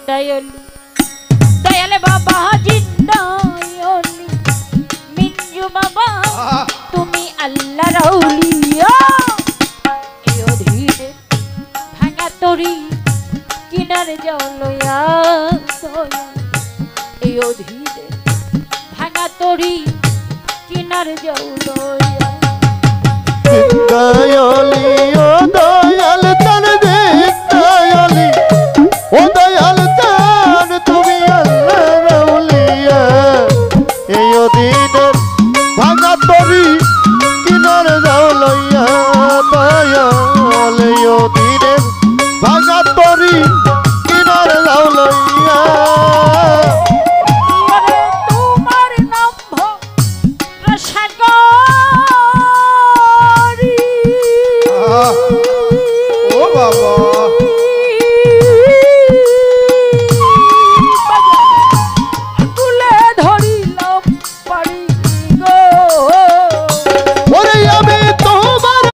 দয়ালি দয়াল বাবা জিন্দায়লি মিঞ্জু বাবা তুমি আল্লাহ রাউলিয়া এই অধীরে ভাঙা তরি কিনারে যাও লয়া দয়াল এই অধীরে ভাঙা তরি কিনারে যাও লয়া দয়ালি ও দয়াল